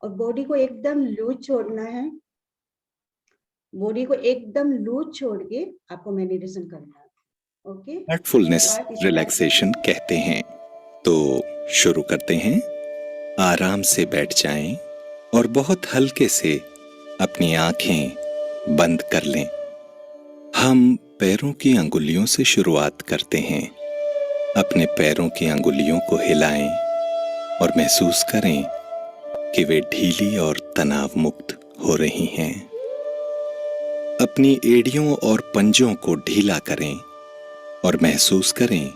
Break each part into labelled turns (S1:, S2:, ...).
S1: और बॉडी को एकदम लूज छोड़ना है। बॉडी को एकदम लूज छोड़ के आपको मेडिटेशन करना है। ओके,
S2: हार्टफुलनेस रिलैक्सेशन कहते हैं। तो शुरू करते हैं। आराम से बैठ जाएं और बहुत हल्के से अपनी आंखें बंद कर लें। हम पैरों की अंगुलियों से शुरुआत करते हैं। अपने पैरों की अंगुलियों को हिलाएं और महसूस करें कि वे ढीली और तनाव मुक्त हो रही हैं। अपनी एड़ियों और पंजों को ढीला करें और महसूस करें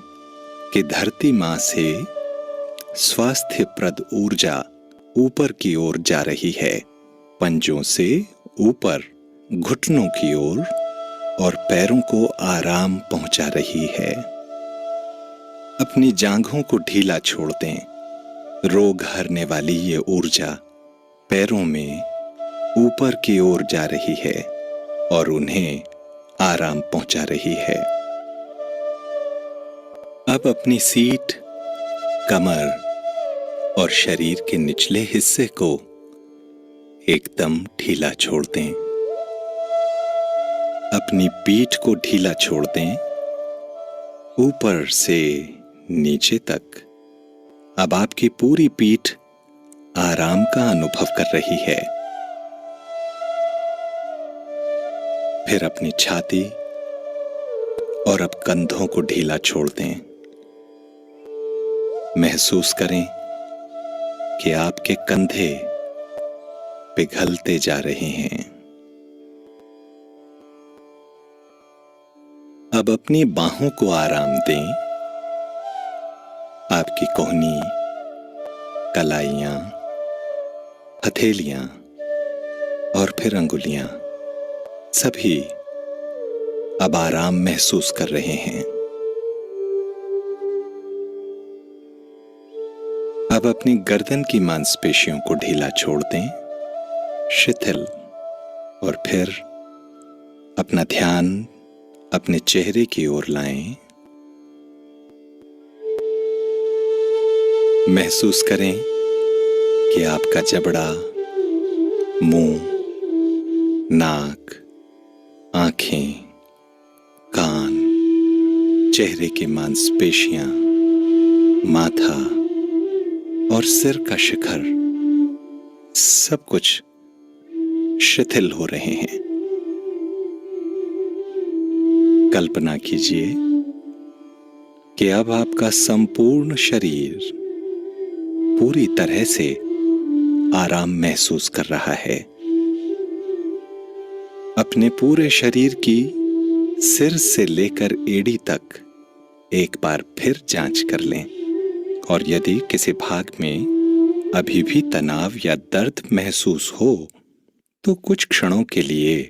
S2: कि धरती मां से स्वास्थ्यप्रद ऊर्जा ऊपर की ओर जा रही है। पंजों से ऊपर घुटनों की ओर और पैरों को आराम पहुंचा रही है। अपनी जांघों को ढीला छोड़ दें। रोग हरने वाली ये ऊर्जा पैरों में ऊपर की ओर जा रही है और उन्हें आराम पहुंचा रही है। अब अपनी सीट, कमर और शरीर के निचले हिस्से को एकदम ढीला छोड़ दें। अपनी पीठ को ढीला छोड़ दें, ऊपर से नीचे तक। अब आपकी पूरी पीठ आराम का अनुभव कर रही है। फिर अपनी छाती और अब कंधों को ढीला छोड़ दें। महसूस करें कि आपके कंधे पिघलते जा रहे हैं। अब अपनी बाहों को आराम दें। आपकी कोहनी, कलाइयां, हथेलियां और फिर अंगुलियां सभी अब आराम महसूस कर रहे हैं। अब अपनी गर्दन की मांसपेशियों को ढीला छोड़ दें, शिथिल, और फिर अपना ध्यान अपने चेहरे की ओर लाएं। महसूस करें कि आपका जबड़ा, मुंह, नाक, आंखें, कान, चेहरे की मांसपेशियां, माथा और सिर का शिखर सब कुछ शिथिल हो रहे हैं। कल्पना कीजिए कि अब आपका संपूर्ण शरीर पूरी तरह से आराम महसूस कर रहा है। अपने पूरे शरीर की सिर से लेकर एड़ी तक एक बार फिर जांच कर लें और यदि किसी भाग में अभी भी तनाव या दर्द महसूस हो तो कुछ क्षणों के लिए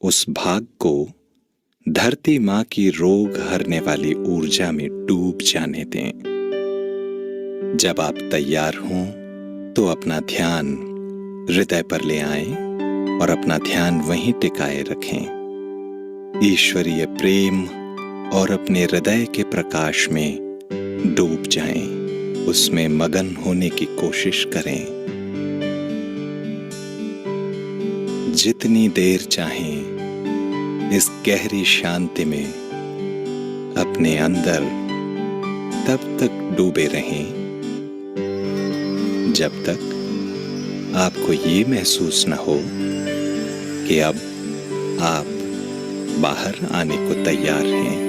S2: उस भाग को धरती मां की रोग हरने वाली ऊर्जा में डूब जाने दें। जब आप तैयार हों तो अपना ध्यान हृदय पर ले आएं और अपना ध्यान वहीं टिकाए रखें। ईश्वरीय प्रेम और अपने हृदय के प्रकाश में डूब जाएं, उसमें मगन होने की कोशिश करें। जितनी देर चाहें इस गहरी शांति में अपने अंदर तब तक डूबे रहें जब तक आपको ये महसूस न हो कि अब आप बाहर आने को तैयार हैं।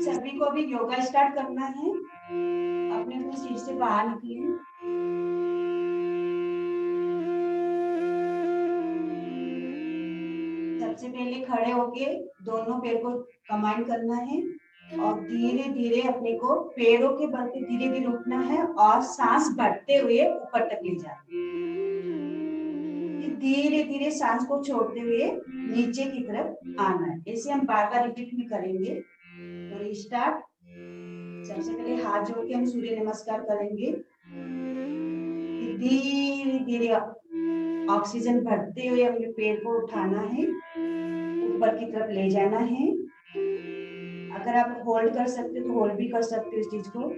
S1: सभी को भी योगा स्टार्ट करना है। अपने अपनी सीट से बाहर निकलिए। सबसे पहले खड़े होके दोनों पैर को कमांड करना है और धीरे धीरे अपने को पैरों के बल पे धीरे धीरे उठना है और सांस बढ़ते हुए ऊपर तक ले जाना है। धीरे धीरे सांस को छोड़ते हुए नीचे की तरफ आना है। ऐसे हम बार बार रिपीट में करेंगे। तो रिस्टार्ट। सबसे पहले हाथ जोड़ के हम सूर्य नमस्कार करेंगे। धीरे धीरे ऑक्सीजन भरते हुए अपने पैर को उठाना है, ऊपर की तरफ ले जाना है। अगर आप होल्ड कर सकते हो तो होल्ड भी कर सकते हो इस चीज को।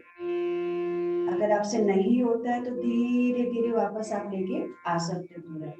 S1: अगर आपसे नहीं होता है तो धीरे धीरे वापस आप लेके आ सकते हो पूरा।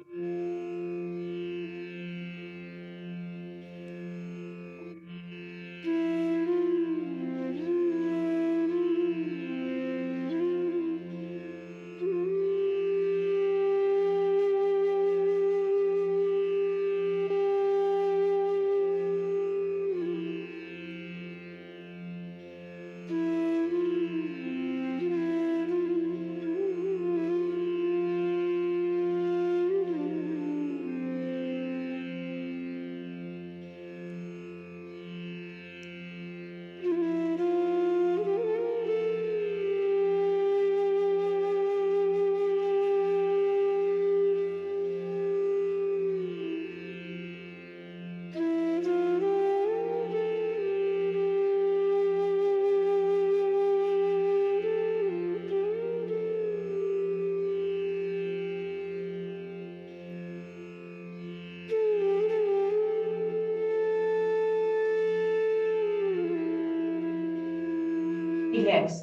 S1: रिलैक्स।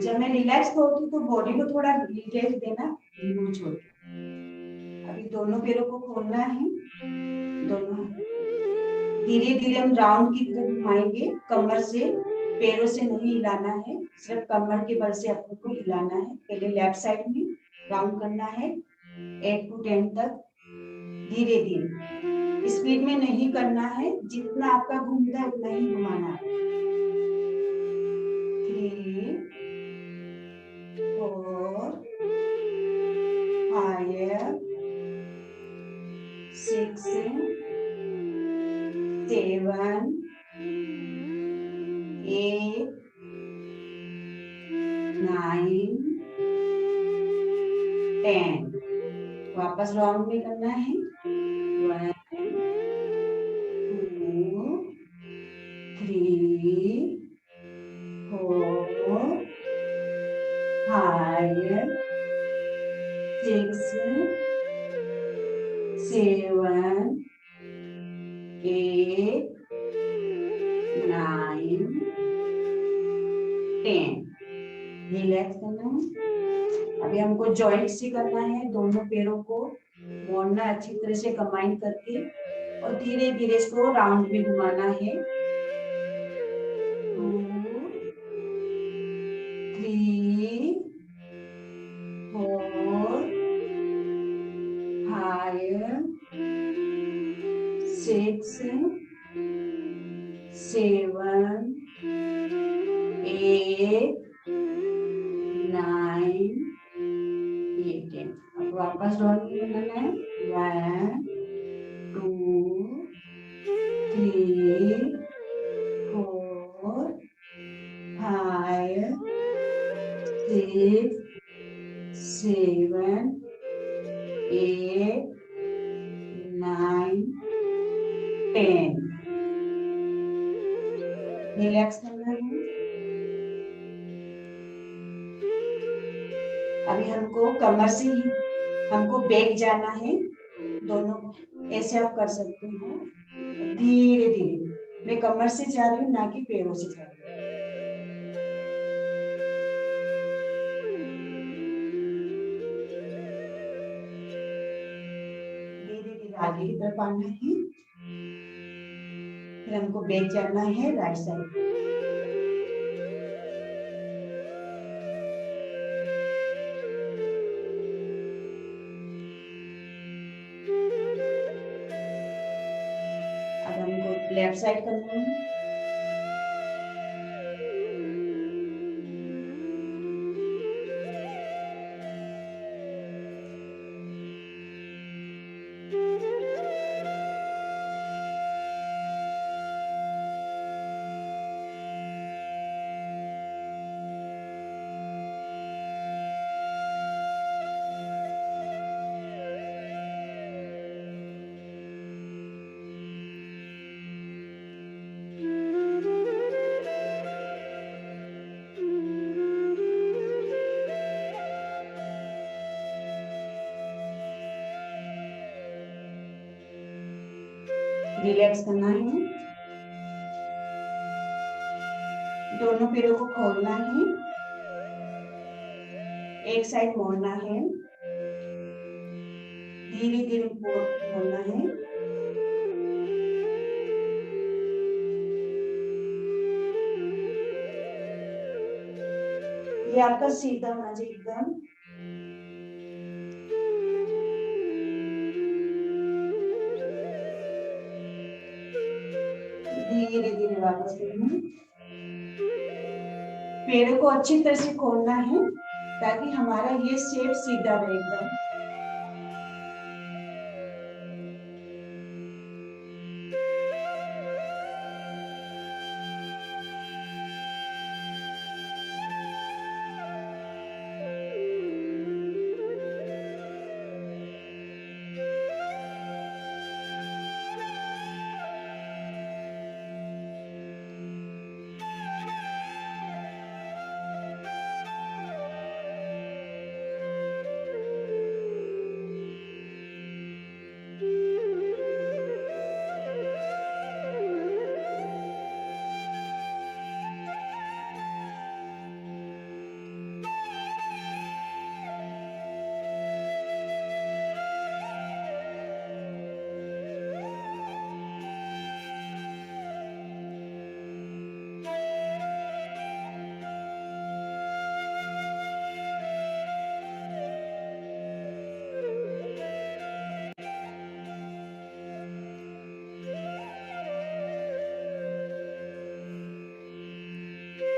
S1: जब मैं रिलैक्स बोलती हूँ तो बॉडी को थोड़ा रिलैक्स देना, लूज छोड़ के। अभी दोनों पैरों को खोलना है, दोनों धीरे धीरे हम राउंड की तरफ घुमाएंगे। कमर से, पैरों से नहीं हिलाना है, सिर्फ कमर के बल से अपने को हिलाना है। पहले लेफ्ट साइड में राउंड करना है 8 to 10 तक। धीरे धीरे, स्पीड में नहीं करना है, जितना आपका घूमता है उतना ही घुमाना है। 3 4 5 6 7 8 9 10। वापस राउंड में करना है। 1 2 3 4 5 6 7 8 9 10। रिलैक्स करना है। अभी हमको जॉइंट से करना है, दोनों पैरों को मोड़ना अच्छी तरह से कंबाइन करके और धीरे धीरे इसको राउंड में घुमाना है। 2 3 4 5 6 7 8 9 10। अब वापस राउंड में बनाना है। 1 2 3 4 5 6 7 8 9 10। रिलैक्स करना है। अभी हमको कमर से ही हमको बैक जाना है। दोनों ऐसे आप कर सकते हो। धीरे धीरे मैं कमर से जा रही हूँ, ना कि पैरों से जा रही हूँ। धीरे धीरे आगे की तरफ आना है। फिर हमको बैक जाना है राइट साइड। अब हमको लेफ्ट साइड करना है। रिलैक्स करना है, दोनों पैरों को खोलना है, एक साइड मोड़ना है, धीरे धीरे मोड़ना है, ये आपका सीधा होना चाहिए एकदम। धीरे धीरे वापस करना, पैरों को अच्छी तरह से खोलना है ताकि हमारा ये शेप सीधा रहे एकदम।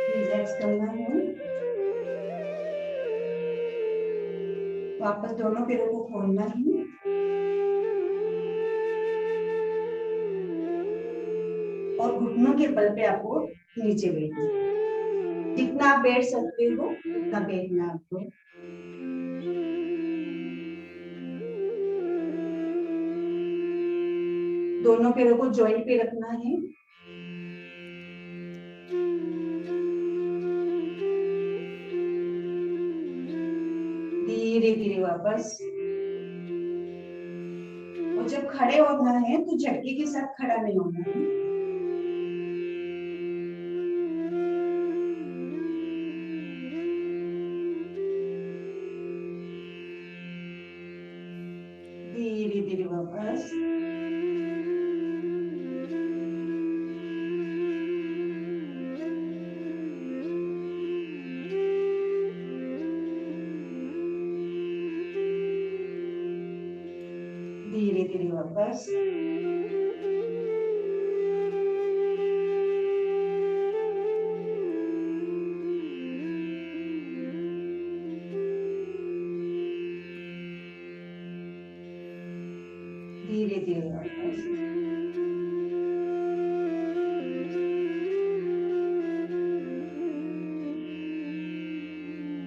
S1: रिलैक्स करना है, वापस दोनों पैरों को खोलना है, और घुटनों के बल पे आपको नीचे बैठना है। जितना आप बैठ सकते हो उतना बैठना आपको। दोनों पैरों को जॉइंट पे रखना है, धीरे धीरे वापस। और जब खड़े होना है तो झटके के साथ खड़ा नहीं होना है। धीरे धीरे वापस। धीरे धीरे वापस। धीरे धीरे वापस।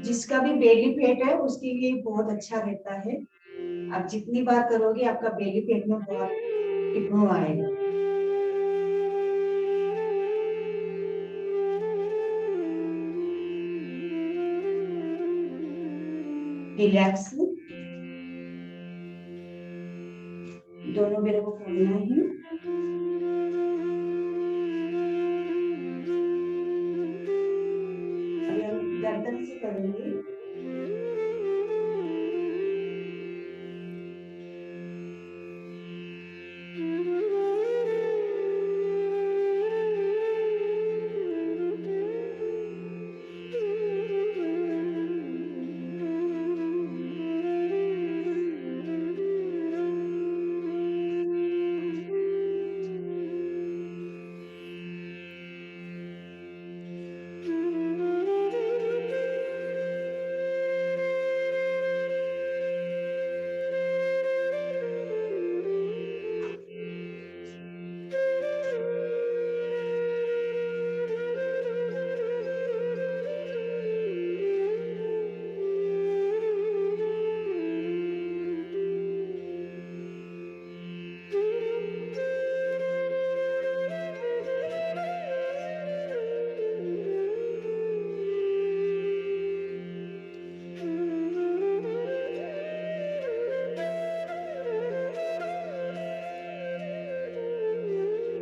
S1: जिसका भी बेली फैट है उसके लिए बहुत अच्छा रहता है। आप जितनी बार करोगे आपका बेली फैट में बहुत इम्प्रूव आएगा। रिलैक्स, दोनों पैरों को खोलना है, अभी हम गर्दन से करेंगे।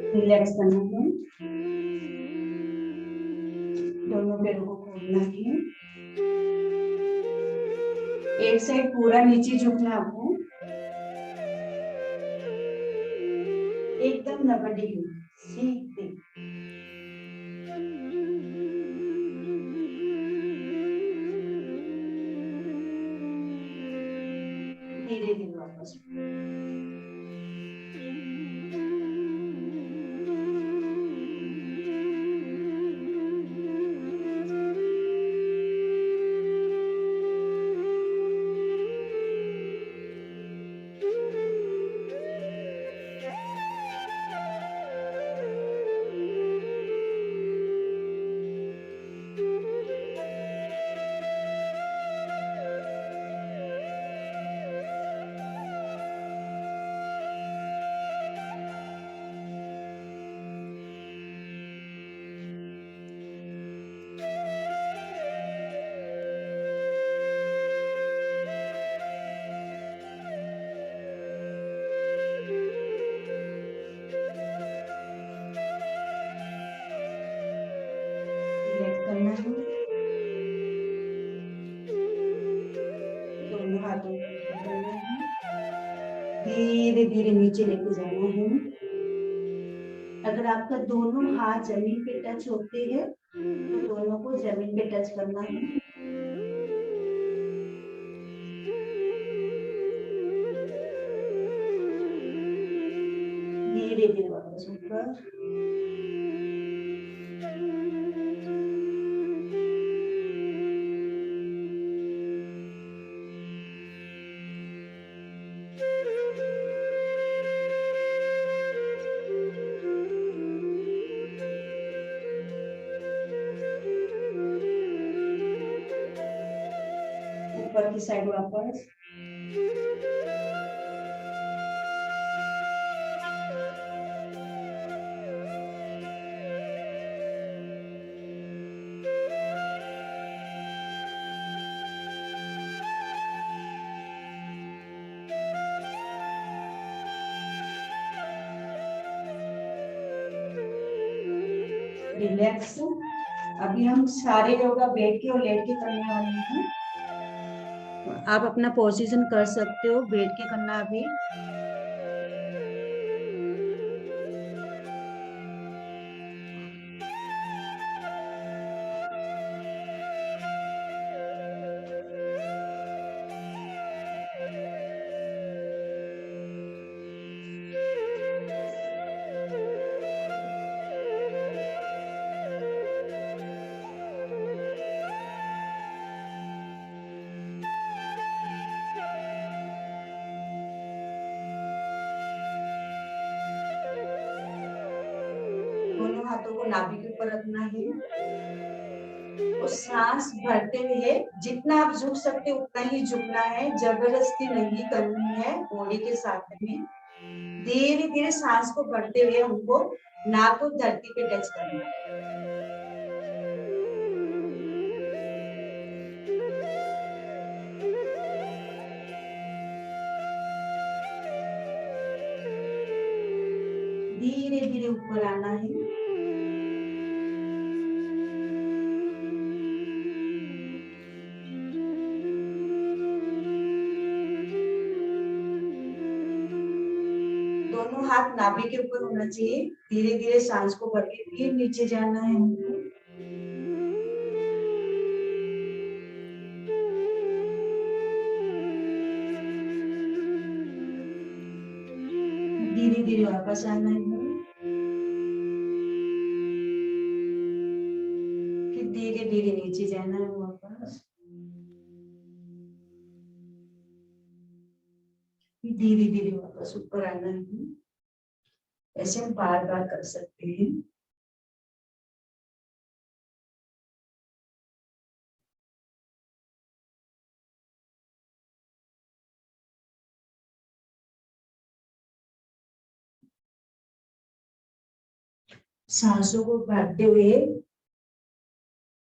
S1: रिलैक्स करना है, दोनों पैरों को खोलना है, एक साइड पूरा नीचे झुकना आपको, एकदम 90 डिग्री सीधे। धीरे धीरे वापस करना है, दोनों हाथों को पकड़ना है, धीरे धीरे नीचे लेके जाना है। अगर आपका दोनों हाथ जमीन पे टच होते हैं तो दोनों को जमीन पे टच करना है। धीरे धीरे वापस ऊपर, ऊपर की साइड वापस, रिलैक्स। अभी हम सारे योगा बैठ के और लेट के करने वाले हैं। आप अपना पोजीशन कर सकते हो, बैठ के करना अभी। दोनों हाथों को नाभि के ऊपर रखना है और सांस भरते हुए जितना आप झुक सकते उतना ही झुकना है, जबरदस्ती नहीं करनी है बॉडी के साथ में। धीरे धीरे सांस को भरते हुए हमको नाक को धरती पे टच करना है। धीरे धीरे ऊपर आना है, दोनों हाथ नाभि के ऊपर होना चाहिए। धीरे धीरे सांस को भर के फिर नीचे जाना है हमको। धीरे धीरे वापस आना है, फिर धीरे धीरे नीचे जाना है वापस, फिर धीरे धीरे वापस ऊपर आना है। ऐसे हम बार बार कर सकते हैं। सांसों को भरते हुए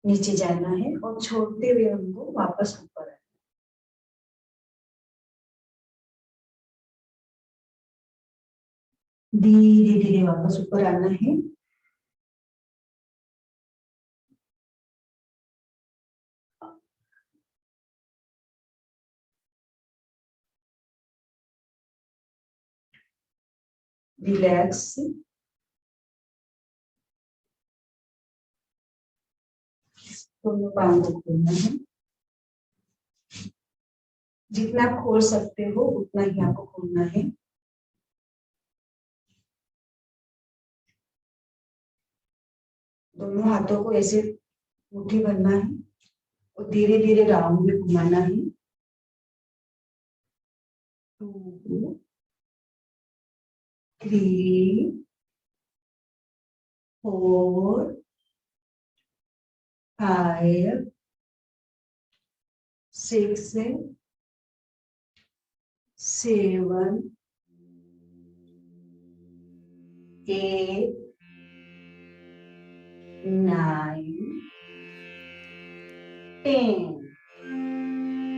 S1: नीचे जाना है और छोड़ते हुए हमको वापस ऊपर आना है। धीरे धीरे वापस ऊपर आना है। रिलैक्स। दोनों पाँव को खोलना है। जितना आप खोल सकते हो उतना ही आपको खोलना है। दोनों हाथों को ऐसे मुट्ठी भरना है और धीरे धीरे राउंड में घुमाना है। 2 3 4 5 6 7 8 9 10।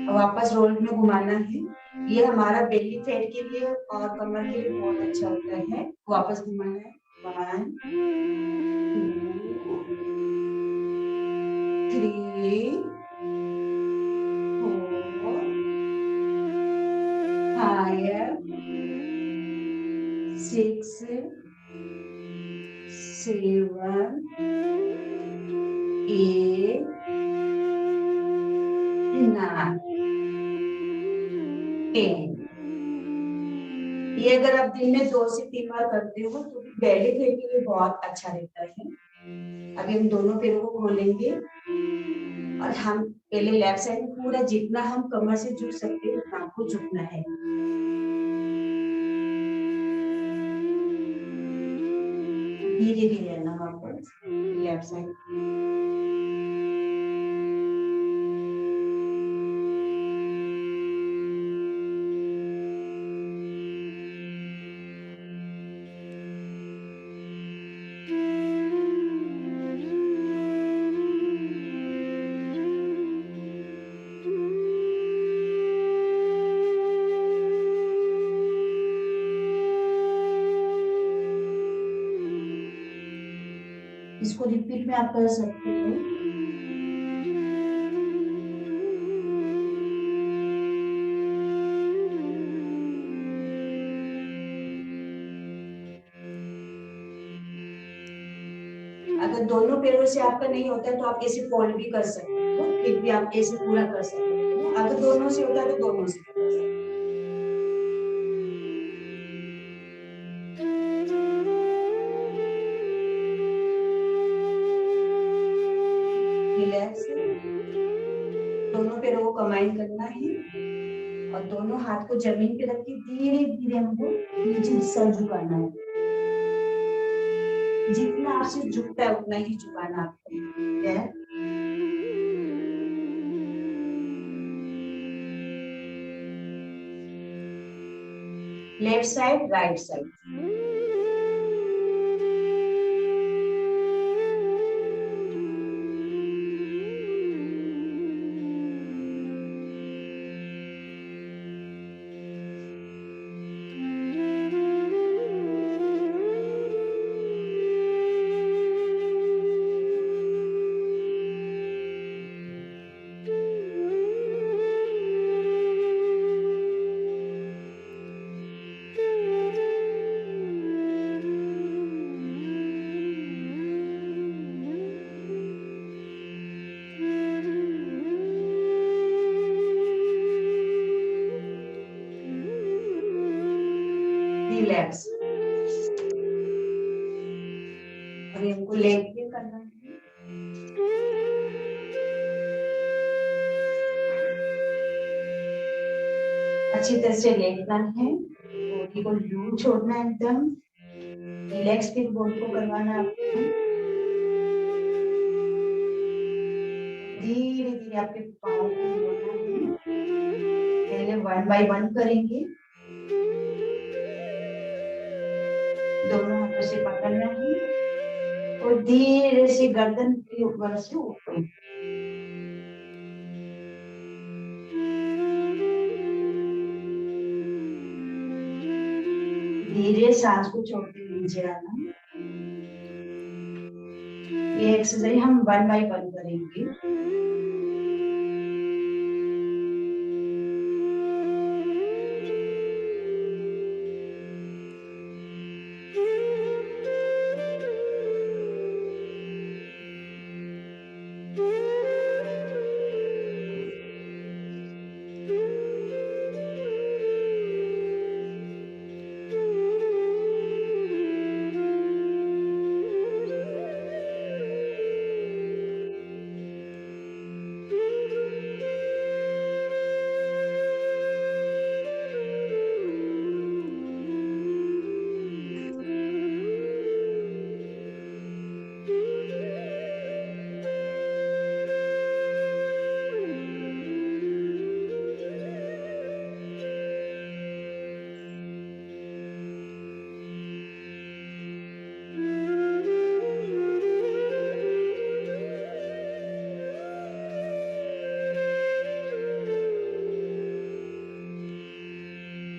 S1: अब वापस रोल में घुमाना है। ये हमारा बेली फैट के लिए और कमर के लिए बहुत अच्छा होता है। वापस घुमाना है। 1 2 3 4 5 6 7 8 9 10। ये अगर आप दिन में 2 से 3 बार करते हो तो बेली फैट के लिए बहुत अच्छा रहता है। अभी हम दोनों पैरों को खोलेंगे और हम पहले लेफ्ट साइड में पूरा जितना हम कमर से झुक सकते हैं उतना आपको झुकना है। धीरे धीरे आना वापस लेफ्ट साइड। इसको रिपीट में आप कर सकते हो। अगर दोनों पैरों से आपका नहीं होता है तो आप ऐसे फोल्ड भी कर सकते हो, फिर भी आप ऐसे पूरा कर सकते हो। अगर दोनों से होता है तो दोनों से कर सकते हो। रिलैक्स। दोनों पैरों को कंबाइन करना है और दोनों हाथ को जमीन पे रख के धीरे धीरे हमको नीचे सर झुकाना है। जितना आपसे झुकता है उतना ही झुकाना आपको है। Left side right side. Relax. अभी हमको लेग भी करना है। अच्छी तरह से लेटना है, बॉडी को लूज छोड़ना है एकदम। रिलैक्स फिर बॉडी को करवाना है आपको। धीरे धीरे आपके पाँव को मोड़ना है। पहले 1 बाय 1 करेंगे। दोनों हाथों से पकड़ना है और धीरे से गर्दन के ऊपर से ऊपर। धीरे सांस को छोड़ते हुए नीचे आना। ये एक्सरसाइज हम 1 बाय 1 करेंगे।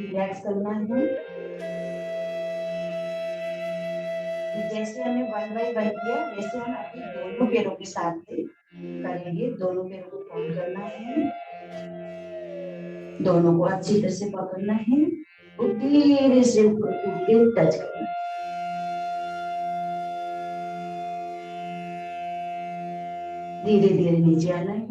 S1: रिलैक्स करना है। जैसे हमने 1 बाय 1 किया, वैसे हम अभी दोनों पैरों के साथ करेंगे। दोनों पैरों को फोल्ड करना है, दोनों को अच्छी तरह से पकड़ना है और धीरे से ऊपर उठ के टच करना है। धीरे धीरे नीचे आना है।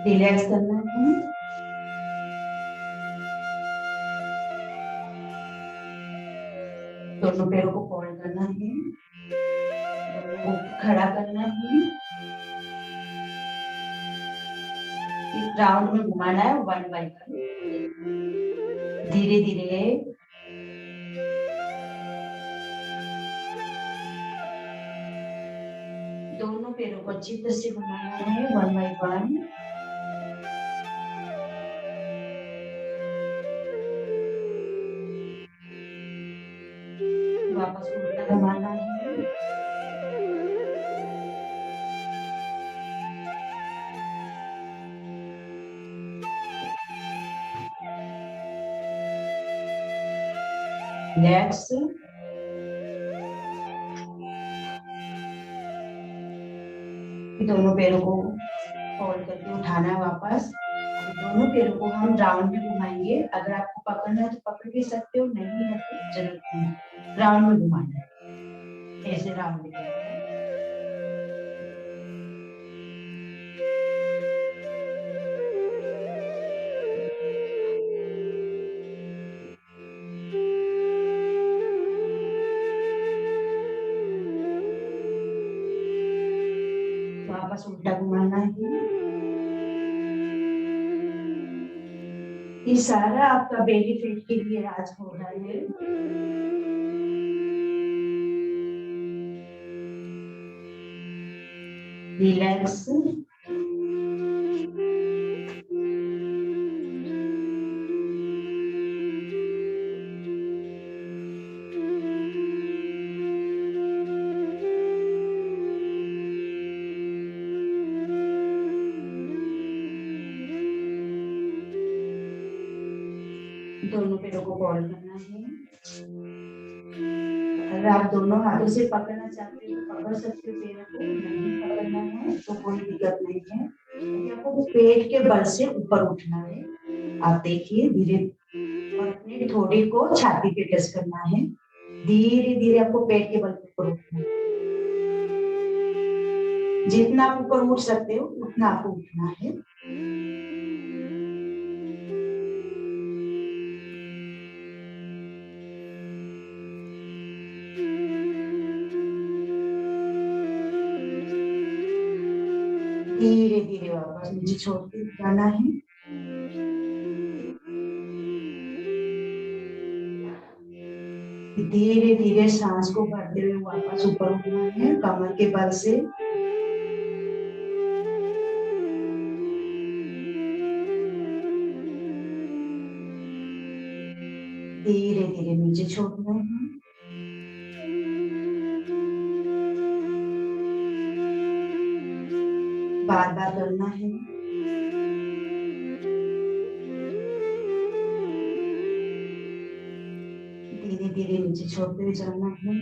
S1: रिलैक्स करना है। दोनों पैरों को फोल्ड करना है, दोनों को खड़ा करना है। एक राउंड में घुमाना है 1 बाय 1। धीरे धीरे दोनों पैरों को अच्छी तरह से घुमाना है 1 बाय 1। वापस उल्टा घुमाना है। रिलैक्स। दोनों पैरों को फोल्ड करके उठाना है वापस। दोनों पैरों को हम राउंड में घुमाएंगे। अगर आपको पकड़ना है तो पकड़ भी सकते हो, नहीं है तो जरूरत नहीं। राउंड में घुमाना है, ऐसे राउंड में। वापस उल्टा घुमाना है। ये सारा आपका बेनिफिट के लिए आज हो रहा है। रिलैक्स। दोनों पैरों को फोल्ड करना है। अगर आप दोनों हाथों से पकड़ना चाहते हो तो पकड़ सकते हो पैरों को, नहीं पकड़ना है तो कोई दिक्कत नहीं है। आपको पेट के बल से ऊपर उठना है। आप देखिए धीरे और अपने ठोड़ी को छाती पे टच करना है। धीरे धीरे आपको पेट के बल पर उठना है। जितना आप ऊपर उठ सकते हो उतना आपको उठना है। धीरे धीरे वापस नीचे छोड़ते जाना है। धीरे धीरे सांस को भरते हुए वापस ऊपर उठना है कमर के बल से। धीरे धीरे नीचे छोड़ना है। बार बार करना है। धीरे धीरे नीचे छोड़ते हुए जाना है।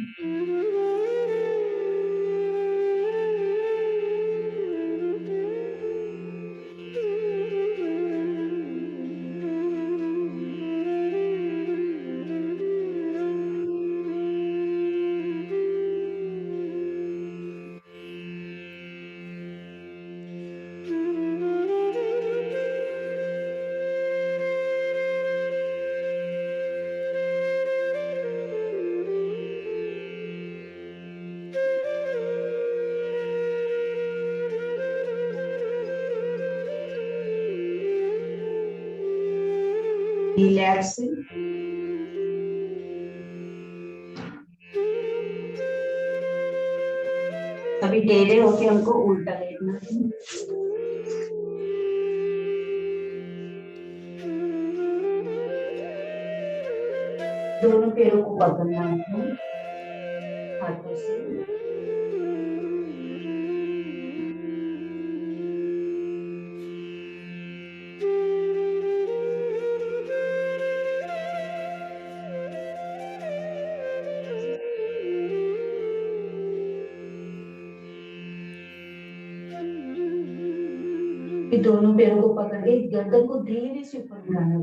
S1: रिलैक्स। अभी टेढ़े होके हमको उल्टा लेटना है। दोनों पैरों को पकड़ना है हाथों से। फिर दोनों पैरों को पकड़ के गर्दन को धीरे से ऊपर उठाना है।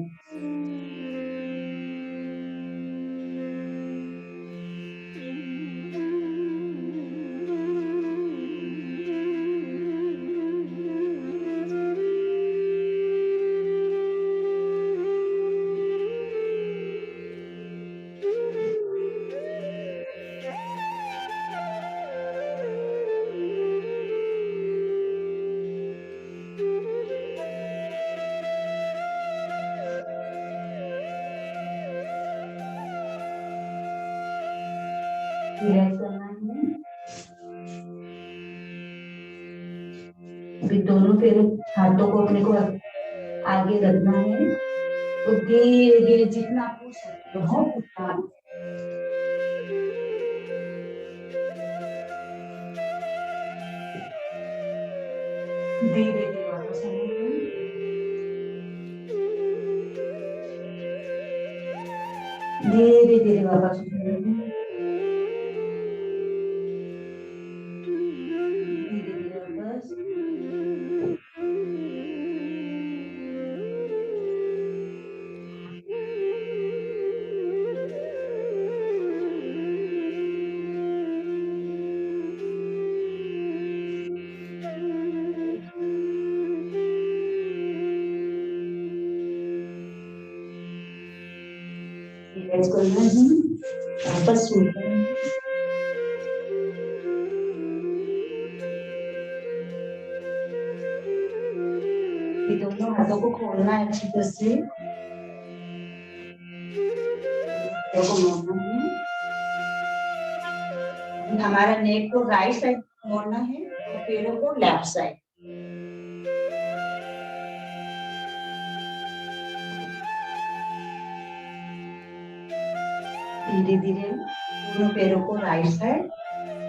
S1: रिलैक्स करना है। अभी दोनों पैरों हाथों को अपने को आगे रखना है। तो धीरे धीरे जितना आप उठ सकते हो उतना धीरे धीरे वापस आना है। धीरे धीरे वापस उठना है। धीरे धीरे वापस। रिलैक्स करना है। वापस उठना है। ये दोनों हाथों को खोलना है अच्छी तरह से। देखो मोड़ना है। हमारा नेक को राइट साइड मोड़ना है और पैरों को लेफ्ट साइड। धीरे धीरे दोनों पैरों को राइट साइड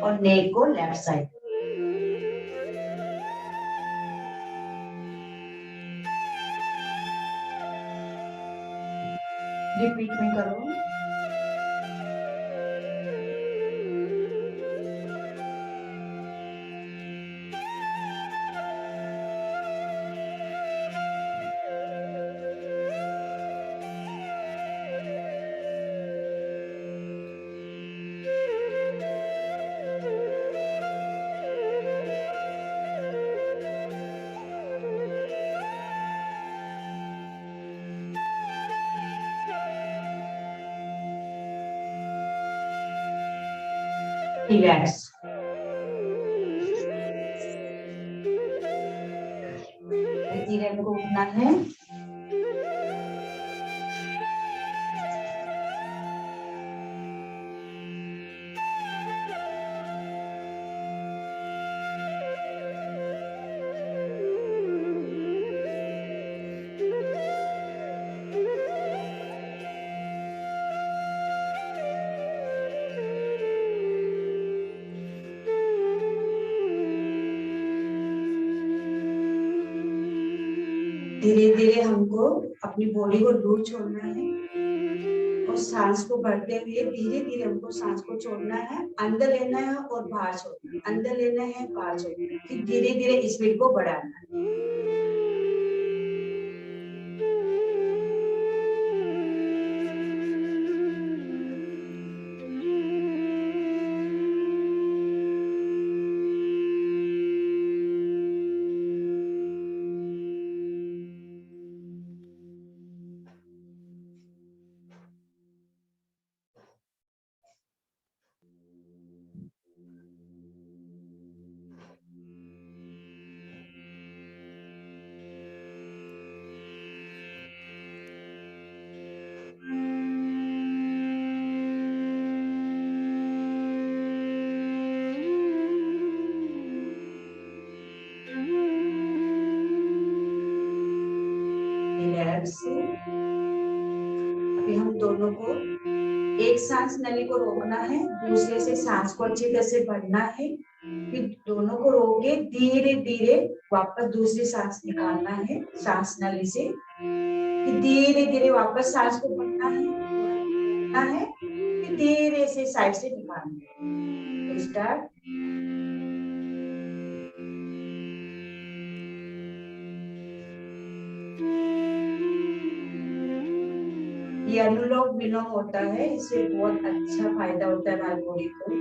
S1: और नेक को लेफ्ट साइड। रिपीट में करो। रिलैक्स। धीरे हमको उठना है। धीरे धीरे हमको अपनी बॉडी को दूर छोड़ना है और सांस को भरते हुए धीरे धीरे हमको सांस को छोड़ना है, अंदर लेना है और बाहर छोड़ना है, अंदर लेना है बाहर छोड़ना है, फिर धीरे धीरे स्पीड को बढ़ाना है। रिलैक्स। अभी हम दोनों को एक सांस लेने को रोकना है, दूसरे से सांस को अच्छी तरह से भरना है, फिर दोनों को रोक के धीरे धीरे वापस दूसरी सांस निकालना है सांस नली से, फिर धीरे धीरे वापस सांस को भरना है, फिर धीरे से साइड से निकालना है। स्टार्ट। ये अनुलोम विलोम होता है, इससे बहुत अच्छा फायदा होता है हमारी बॉडी को।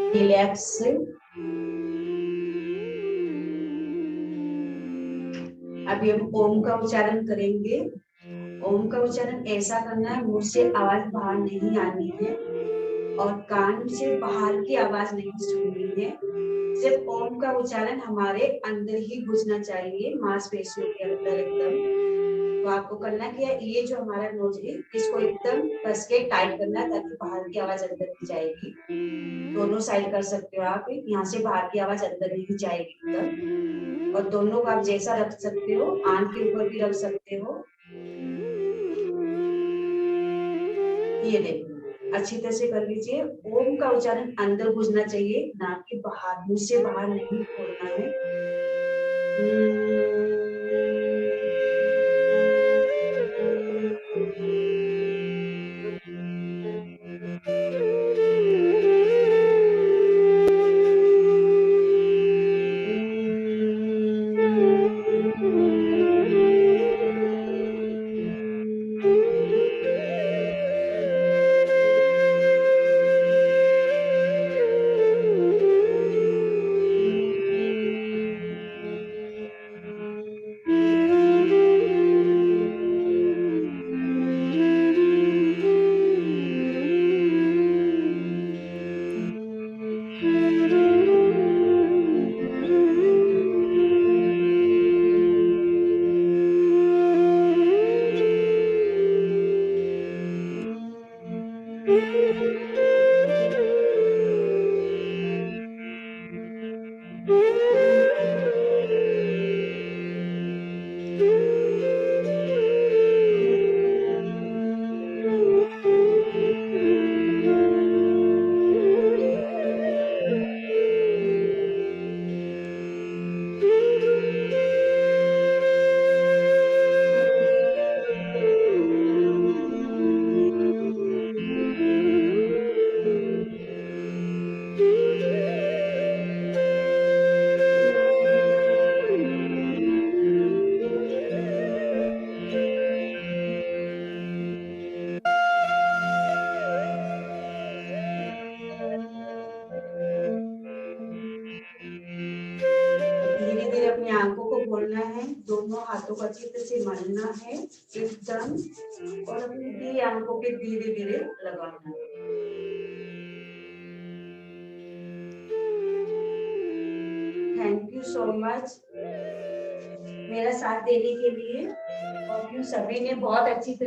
S1: रिलैक्स। अभी हम ओम का उच्चारण करेंगे। ओम का उच्चारण ऐसा करना है, मुंह से आवाज बाहर नहीं आनी है और कान से बाहर की आवाज नहीं सुननी है। सिर्फ ओम का उच्चारण हमारे अंदर ही घुसना चाहिए, मांसपेशियों के अंदर एकदम। तो आपको करना है कि ये जो हमारा नोज है इसको एकदम कस के टाइट करना है ताकि बाहर की आवाज अंदर नहीं जाएगी। दोनों साइड कर सकते हो आप, यहाँ से बाहर की आवाज अंदर नहीं जाएगी एकदम। और दोनों को आप जैसा रख सकते हो, आंख के ऊपर भी रख सकते हो। ये देखो अच्छी तरह से कर लीजिए। ओम का उच्चारण अंदर घुसना चाहिए, ना कि बाहर, मुंह से बाहर नहीं छोड़ना है। धीरे धीरे अपनी आंखों को खोलना है, दोनों हाथों को अच्छी तरह से मलना है एकदम, और अपनी भी आंखों पे धीरे धीरे लगाना है। थैंक यू सो मच मेरा साथ देने के लिए, और यू सभी ने बहुत अच्छी